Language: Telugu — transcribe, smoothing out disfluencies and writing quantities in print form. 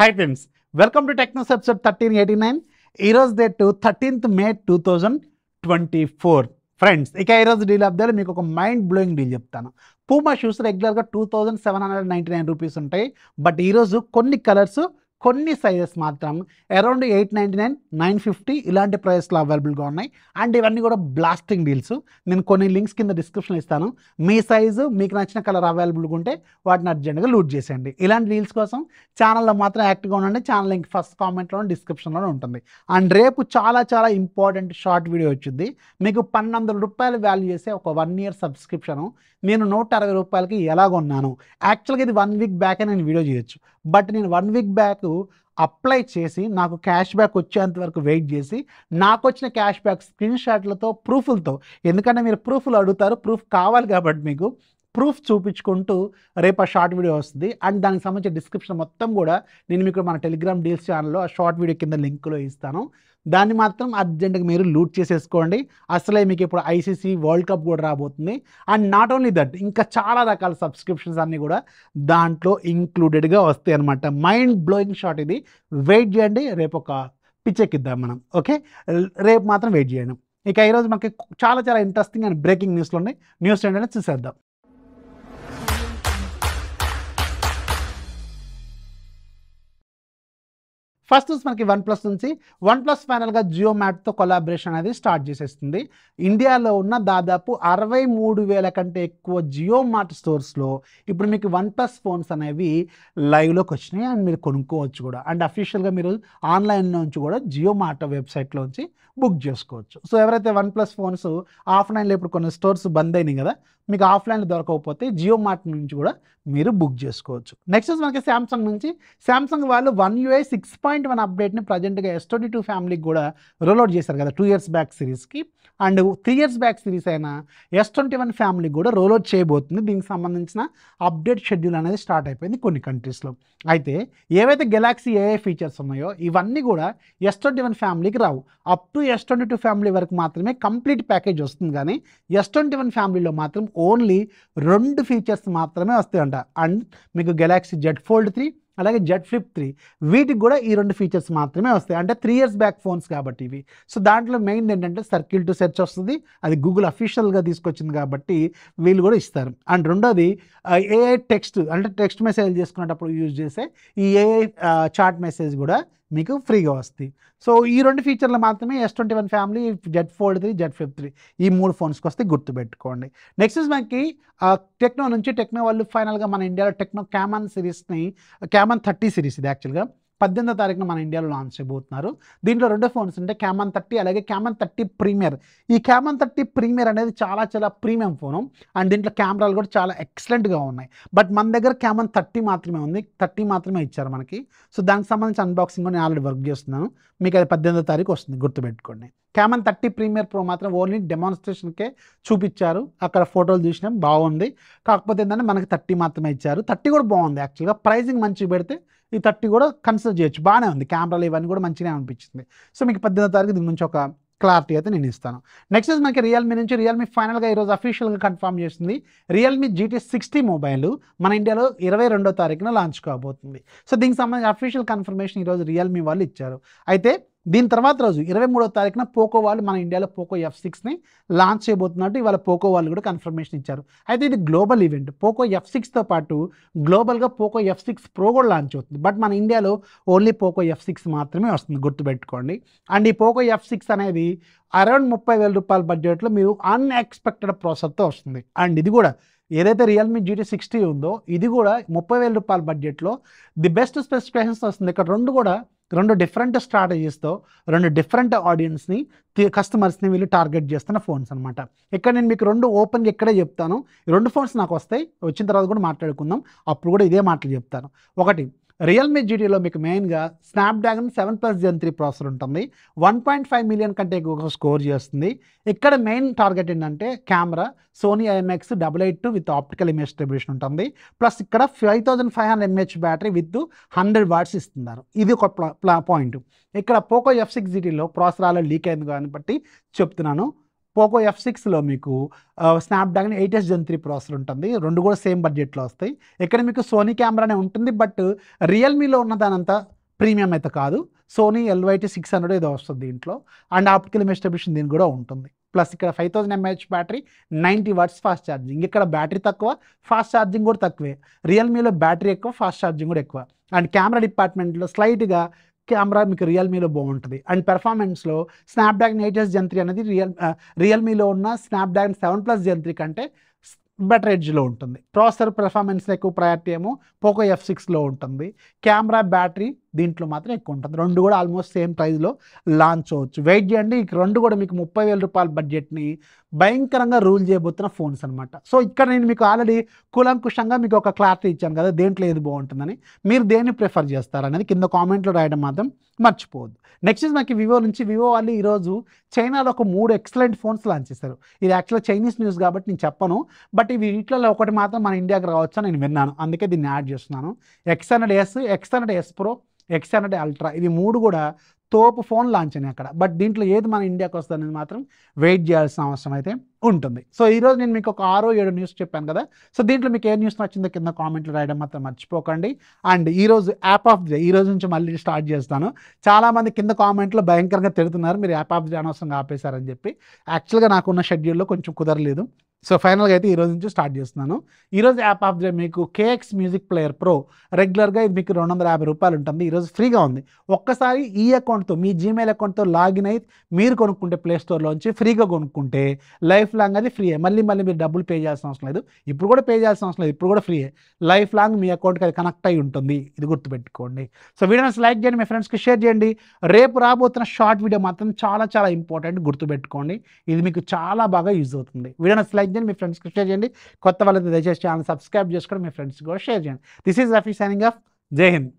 Hi friends, welcome to Technos episode 1389. ఈరోజు డేట్ 13th May 2024. ఫ్రెండ్స్, ఇక ఈరోజు డీల్ అప్డేట్ మీకు ఒక మైండ్ బ్లోయింగ్ డీల్ చెప్తాను. పూమా షూస్ రెగ్యులర్గా 2799 రూపీస్ ఉంటాయి. బట్ ఈరోజు కొన్ని కలర్స్, కొన్ని సైజెస్ మాత్రం అరౌండ్ 899, 950 ఇలాంటి ప్రైస్లో అవైలబుల్గా ఉన్నాయి. అండ్ ఇవన్నీ కూడా బ్లాస్టింగ్ డీల్స్. నేను కొన్ని లింక్స్ కింద డిస్క్రిప్షన్ ఇస్తాను. మీ సైజు మీకు నచ్చిన కలర్ అవైలబుల్గా ఉంటే వాటిని అర్జెంట్గా లూట్ చేసేయండి. ఇలాంటి డీల్స్ కోసం ఛానల్లో మాత్రం యాక్టివ్గా ఉండండి. ఛానల్ లింక్ ఫస్ట్ కామెంట్లోనే డిస్క్రిప్షన్లోనే ఉంటుంది. అండ్ రేపు చాలా ఇంపార్టెంట్ షార్ట్ వీడియో వచ్చింది. మీకు 1200 రూపాయలు వాల్యూ చేసే ఒక 1 year సబ్స్క్రిప్షను నేను 160 రూపాయలకి ఎలా కొన్నాను. యాక్చువల్గా ఇది 1 week బ్యాకే నేను వీడియో చేయొచ్చు. బట్ నేను 1 week బ్యాక్ అప్లై చేసి నాకు క్యాష్ బ్యాక్ వచ్చేంత వరకు వెయిట్ చేసి నాకు వచ్చిన క్యాష్ బ్యాక్ స్క్రీన్ షాట్లతో ప్రూఫ్లతో, ఎందుకంటే మీరు ప్రూఫ్లు అడుగుతారు, ప్రూఫ్ కావాలి కాబట్టి మీకు ప్రూఫ్ చూపించుకుంటూ రేపు ఆ షార్ట్ వీడియో వస్తుంది. అండ్ దానికి సంబంధించిన డిస్క్రిప్షన్ మొత్తం కూడా నేను మీకు మన టెలిగ్రామ్ డీల్స్ ఛానల్లో ఆ షార్ట్ వీడియో కింద లింక్లో ఇస్తాను. దాన్ని మాత్రం అర్జెంట్గా మీరు లూట్ చేసేసుకోండి. అసలే మీకు ఇప్పుడు ఐసీసీ వరల్డ్ కప్ కూడా రాబోతుంది. అండ్ నాట్ ఓన్లీ దట్, ఇంకా చాలా రకాల సబ్స్క్రిప్షన్స్ అన్నీ కూడా దాంట్లో ఇంక్లూడెడ్గా వస్తాయి అనమాట. మైండ్ బ్లోయింగ్ షాట్ ఇది. వెయిట్ చేయండి, రేపు ఒక పిచ్చెక్కిద్దాం మనం. ఓకే, రేపు మాత్రం వెయిట్ చేయండి. ఇక ఈరోజు మనకి చాలా ఇంట్రెస్టింగ్ అండ్ బ్రేకింగ్ న్యూస్లో ఉన్నాయి. న్యూస్ ఏంటంటే చూసేద్దాం. ఫస్ట్ మనకి OnePlus నుంచి OnePlus ఫైనల్గా జియో మార్ట్తో కొలాబరేషన్ అనేది స్టార్ట్ చేసేస్తుంది. ఇండియాలో ఉన్న దాదాపు 63,000 కంటే ఎక్కువ జియో మార్ట్ స్టోర్స్లో ఇప్పుడు మీకు OnePlus ఫోన్స్ అనేవి లైవ్లోకి వచ్చినాయి. అండ్ మీరు కొనుక్కోవచ్చు కూడా. అండ్ అఫీషియల్గా మీరు ఆన్లైన్లో నుంచి కూడా జియో మార్ట్ వెబ్సైట్లోంచి బుక్ చేసుకోవచ్చు. సో ఎవరైతే OnePlus ఫోన్స్ ఆఫ్లైన్లో ఇప్పుడు కొన్ని స్టోర్స్ బంద్ అయినాయి కదా, మీకు ఆఫ్లైన్లో దొరకకపోతే జియో మార్ట్ నుంచి కూడా మీరు బుక్ చేసుకోవచ్చు. నెక్స్ట్ మనకి శాంసంగ్ నుంచి శాంసంగ్ వాళ్ళు One UI 6.1 అప్డేట్ని ప్రజెంట్గా S22 ఫ్యామిలీకి కూడా రోల్అవుట్ చేశారు కదా 2 years బ్యాక్ సిరీస్కి. అండ్ 3 years బ్యాక్ సిరీస్ అయిన S21 ఫ్యామిలీకి కూడా రోల్అవుట్ చేయబోతుంది. దీనికి సంబంధించిన అప్డేట్ షెడ్యూల్ అనేది స్టార్ట్ అయిపోయింది కొన్ని కంట్రీస్లో. అయితే ఏవైతే గెలాక్సీ AI ఫీచర్స్ ఉన్నాయో ఇవన్నీ కూడా S21 ఫ్యామిలీకి రావు. అప్ టు S22 ఫ్యామిలీ వరకు మాత్రమే కంప్లీట్ ప్యాకేజ్ వస్తుంది. కానీ S21 ఫ్యామిలీలో మాత్రం ఓన్లీ 2 ఫీచర్స్ మాత్రమే వస్తాయంట. అండ్ మీకు గెలాక్సీ Z Fold 3 అలాగే Z Flip 3 వీటికి కూడా ఈ 2 ఫీచర్స్ మాత్రమే వస్తాయి. అంటే 3 years బ్యాక్ ఫోన్స్ కాబట్టి ఇవి. సో దాంట్లో మెయిన్ ఏంటంటే సర్కిల్ టు సెర్చ్ వస్తుంది. అది గూగుల్ అఫీషియల్గా తీసుకొచ్చింది కాబట్టి వీళ్ళు కూడా ఇస్తారు. అండ్ రెండోది AI టెక్స్ట్, అంటే టెక్స్ట్ మెసేజ్ చేసుకునేటప్పుడు యూజ్ చేసే ఈ AI చాట్ మెసేజ్ కూడా మీకు ఫ్రీగా వస్తుంది. సో ఈ 2 ఫీచర్లు మాత్రమే S21 family, Z Fold 3, Z Flip 3 ఈ 3 ఫోన్స్కి వస్తే గుర్తుపెట్టుకోండి. నెక్స్ట్ మనకి టెక్నో నుంచి టెక్నో వాళ్ళు ఫైనల్గా మన ఇండియాలో టెక్నో క్యామన్ సిరీస్ని, క్యామన్ 30 సిరీస్ ఇది యాక్చువల్గా 18వ తారీఖున మన ఇండియాలో లాంచ్ చేయబోతున్నారు. దీంట్లో 2 ఫోన్స్ ఉంటాయి, క్యామన్ 30 అలాగే క్యామన్ 30 ప్రీమియర్. ఈ క్యామన్ 30 ప్రీమియర్ అనేది చాలా ప్రీమియం ఫోను. అండ్ దీంట్లో కెమెరాలు కూడా చాలా ఎక్సలెంట్గా ఉన్నాయి. బట్ మన దగ్గర క్యామన్ 30 మాత్రమే ఉంది, 30 మాత్రమే ఇచ్చారు మనకి. సో దానికి సంబంధించి అన్బాక్సింగ్ నేను ఆల్రెడీ వర్క్ చేస్తున్నాను. మీకు అది 18వ తారీఖు వస్తుంది, గుర్తుపెట్టుకోండి. క్యామన్ 30 ప్రీమియర్ ప్రో మాత్రం ఓన్లీ డెమాన్స్ట్రేషన్కే చూపించారు. అక్కడ ఫోటోలు చూసినాం, బాగుంది. కాకపోతే ఏంటంటే మనకి 30 మాత్రమే ఇచ్చారు. 30 కూడా బాగుంది యాక్చువల్గా. ప్రైజింగ్ మంచిగా పెడితే ఈ 30 కూడా కన్సిడర్ చేయొచ్చు, బాగానే ఉంది. కెమెరాలు ఇవన్నీ కూడా మంచిగా అనిపించింది. సో మీకు 18వ తారీఖు దీని నుంచి ఒక క్లారిటీ అయితే నేను ఇస్తాను. నెక్స్ట్ మనకి రియల్మీ నుంచి రియల్మీ ఫైనల్గా ఈరోజు అఫీషియల్గా కన్ఫర్మ్ చేస్తుంది. రియల్మీ GT60 మొబైల్ మన ఇండియాలో 22వ తారీఖున లాంచ్ కాబోతుంది. సో దీనికి సంబంధించి అఫీషియల్ కన్ఫర్మేషన్ ఈరోజు రియల్మీ వాళ్ళు ఇచ్చారు. అయితే దీని తర్వాత రోజు 23వ తారీఖున పోకో వాళ్ళు మన ఇండియాలో పోకో F6ని లాంచ్ చేయబోతున్నట్టు ఇవాళ పోకో వాళ్ళు కూడా కన్ఫర్మేషన్ ఇచ్చారు. అయితే ఇది గ్లోబల్ ఈవెంట్. పోకో F6తో పాటు గ్లోబల్గా పోకో F6 Pro కూడా లాంచ్ అవుతుంది. బట్ మన ఇండియాలో ఓన్లీ పోకో F6 మాత్రమే వస్తుంది, గుర్తుపెట్టుకోండి. అండ్ ఈ పోకో F6 అనేది అరౌండ్ 30,000 రూపాయల బడ్జెట్లో మీరు అన్ఎక్స్పెక్టెడ్ ప్రాసెసర్తో వస్తుంది. అండ్ ఇది కూడా ఏదైతే రియల్మీ GT60 ఉందో ఇది కూడా 30,000 రూపాయల బడ్జెట్లో ది బెస్ట్ స్పెసిఫికేషన్స్ వస్తుంది. ఇక్కడ రెండు డిఫరెంట్ స్ట్రాటజీస్తో 2 డిఫరెంట్ ఆడియన్స్ని, కస్టమర్స్ని వీళ్ళు టార్గెట్ చేస్తున్న ఫోన్స్ అనమాట. ఇక్కడ నేను మీకు 2 ఓపెన్గా ఇక్కడే చెప్తాను. ఈ 2 ఫోన్స్ నాకు వస్తాయి, వచ్చిన తర్వాత కూడా మాట్లాడుకుందాం. అప్పుడు కూడా ఇదే మాటలు చెప్తాను. ఒకటి, రియల్మీ GTలో మీకు మెయిన్గా స్నాప్డ్రాగన్ 7+ Gen 3 ప్రాసెసర్ ఉంటుంది. 1.5 మిలియన్ కంటే ఎక్కువ స్కోర్ చేస్తుంది. ఇక్కడ మెయిన్ టార్గెట్ ఏంటంటే camera Sony IMX 882 with optical image stabilisation ఉంటుంది. ప్లస్ ఇక్కడ 5500 mAh బ్యాటరీ విత్ 100 watts ఇస్తున్నారు. ఇది ఒక పాయింట్. ఇక్కడ పోకో F6 GTలో ప్రాసెసర్ లీక్ అయింది కానీ బట్టి చెప్తున్నాను. పోకో F6లో మీకు స్నాప్డ్రాగన్ 8s Gen 3 ప్రాసెసర్ ఉంటుంది. రెండు కూడా సేమ్ బడ్జెట్లో వస్తాయి. ఇక్కడ మీకు సోనీ కెమెరానే ఉంటుంది, బట్ రియల్మీలో ఉన్న దానంతా ప్రీమియం అయితే కాదు. సోనీ LYT 600 ఏదో వస్తుంది దీంట్లో, అండ్ ఆప్టికల్ ఇమేజ్ స్టెబిలిషన్ దీనికి కూడా ఉంటుంది. ప్లస్ ఇక్కడ 5000 mAh battery, 90 watts fast charging. ఇక్కడ బ్యాటరీ తక్కువ, ఫాస్ట్ ఛార్జింగ్ కూడా తక్కువే. రియల్మీలో బ్యాటరీ ఎక్కువ, ఫాస్ట్ ఛార్జింగ్ కూడా ఎక్కువ. అండ్ కెమెరా డిపార్ట్మెంట్లో స్లైట్గా కెమెరా మీకు రియల్మీలో బాగుంటుంది. అండ్ పెర్ఫార్మెన్స్లో స్నాప్డ్రాగన్ 8s Gen 3 అనేది రియల్మీలో ఉన్న స్నాప్డ్రాగన్ 7+ Gen 3 కంటే బెటర్ ఎడ్జ్లో ఉంటుంది. ప్రాసెసర్ పెర్ఫార్మెన్స్ ఎక్కువ ప్రయారిటీ ఏమో పోకో F6లో ఉంటుంది. కెమెరా, బ్యాటరీ దీంట్లో మాత్రం ఎక్కువ ఉంటుంది. రెండు కూడా ఆల్మోస్ట్ సేమ్ ప్రైస్లో లాంచ్ అవ్వచ్చు. వెయిట్ చేయండి. ఈ రెండు కూడా మీకు 30,000 రూపాయల బడ్జెట్ని భయంకరంగా రూల్ చేయబోతున్న ఫోన్స్ అనమాట. సో ఇక్కడ నేను మీకు ఆల్రెడీ కూలంకుషంగా మీకు ఒక క్లారిటీ ఇచ్చాను కదా, దేంట్లో ఏది బాగుంటుందని. మీరు దేన్ని ప్రిఫర్ చేస్తారనేది కింద కామెంట్లో రాయడం మాత్రం మర్చిపోవద్దు. నెక్స్ట్ మనకి వివో నుంచి. వివో వాళ్ళు ఈరోజు చైనాలో ఒక 3 ఎక్సలెంట్ ఫోన్స్ లాంచ్ చేశారు. ఇది యాక్చువల్గా చైనీస్ న్యూస్ కాబట్టి నేను చెప్పను, బట్ ఇవి వీటిలో ఒకటి మాత్రం మన ఇండియాకి రావచ్చని నేను విన్నాను, అందుకే దీన్ని యాడ్ చేస్తున్నాను. X100S, X100S Pro, X100 Ultra, ఇవి 3 కూడా తోపు ఫోన్ లాంచ్ అయినాయి అక్కడ. బట్ దీంట్లో ఏది మన ఇండియాకి వస్తుంది అనేది మాత్రం వెయిట్ చేయాల్సిన అవసరం అయితే ఉంటుంది. సో ఈరోజు నేను మీకు ఒక 6-7 న్యూస్ చెప్పాను కదా. సో దీంట్లో మీకు ఏ న్యూస్ నచ్చిందో కింద కామెంట్లు రాయడం మాత్రం మర్చిపోకండి. అండ్ ఈరోజు యాప్ ఆఫ్ ది డే, ఈ రోజు నుంచి మళ్ళీ స్టార్ట్ చేస్తాను. చాలామంది కింద కామెంట్లో భయంకరంగా తిడుతున్నారు, మీరు యాప్ ఆఫ్ ది డే అనవసరంగా ఆపేశారని చెప్పి. యాక్చువల్గా నాకున్న షెడ్యూల్లో కొంచెం కుదరలేదు. సో ఫైనల్గా అయితే ఈరోజు నుంచి స్టార్ట్ చేస్తున్నాను. ఈరోజు యాప్ ఆఫ్ ది డే మీకు KX మ్యూజిక్ ప్లేయర్ ప్రో రెగ్యులర్గా ఇది మీకు 250 రూపాయలు ఉంటుంది. ఈరోజు ఫ్రీగా ఉంది. ఒక్కసారి ఈ అకౌంట్తో, మీ జీమెయిల్ అకౌంట్తో లాగిన్ అయ్యి మీరు కొనుక్కుంటే ప్లే స్టోర్లోంచి ఫ్రీగా కొనుక్కుంటే లైఫ్ లాంగ్ అది ఫ్రీయే. మళ్ళీ మీరు డబ్బులు పే చేయాల్సిన అవసరం లేదు. ఇప్పుడు కూడా పే చేయాల్సిన అవసరం లేదు, ఇప్పుడు కూడా ఫ్రీయే. లైఫ్ లాంగ్ మీ అకౌంట్కి అది కనెక్ట్ అయి ఉంటుంది, ఇది గుర్తుపెట్టుకోండి. సో వీడియోని లైక్ చేయండి, మీ ఫ్రెండ్స్కి షేర్ చేయండి. రేపు రాబోతున్న షార్ట్ వీడియో మాత్రం చాలా చాలా ఇంపార్టెంట్, గుర్తుపెట్టుకోండి. ఇది మీకు చాలా బాగా యూజ్ అవుతుంది. వీడియోని లైక్ చేయండి, మీ ఫ్రెండ్స్కి షేర్ చేయండి. కొత్త వాళ్ళైతే దయచేసి ఛానల్ సబ్స్క్రైబ్ చేసుకొని మీ ఫ్రెండ్స్కి కూడా షేర్ చేయండి. This is Rafi signing off. జై హింద్.